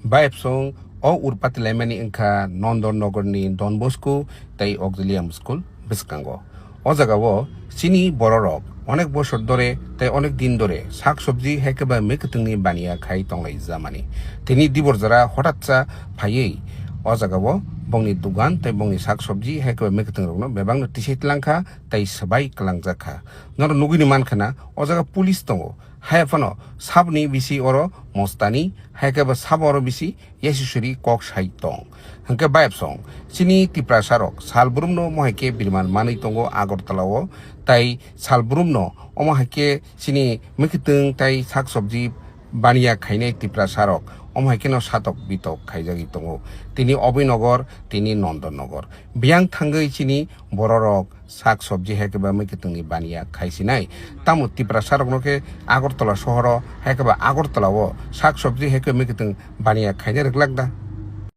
Baik song, urpat lemani engka Nanda Nagar ni Don Bosco tai Auxilium School Biskango. Ozagawo sini bororok onek boshor dore tai onek din dore শাকসবজি হেকেবা মেকুতুংনি বানিয়া খাই তংলাই জামানি তিনি দিবরজারা হঠাৎসা ফাইয়ে অজাগাwo bongni dugan tai bongni শাকসবজি হেকেবা মেকুতুং রকনো বেবাং টিসেতলাংখা tai sabai kalangjakha nor nugini mankhana ojaga police tongo haifano sabni bisi oro mostani haikaba saboro bisi yesishuri kok sai tong hangke bayap song sini Tiprasa rok salbrumno mohake birman manai tongo agortalao tai salbrumno omohake sini mekitung tai saksobji baniya khainai Tiprasa rok omhaikeno satok bitok khaijagi tongo tini Obinagar tini Nanda Nagar biang thangai sini bororok শাকসবজি হেকেবা মেকিতুংনি বানিয়া খাইছিনাই তামু Tiprasa রকনোকে Agartala শহর হেকেবা আগরতলাও শাকসবজি হেকে মেকিতুং বানিয়া খাইনে রেখলাকদা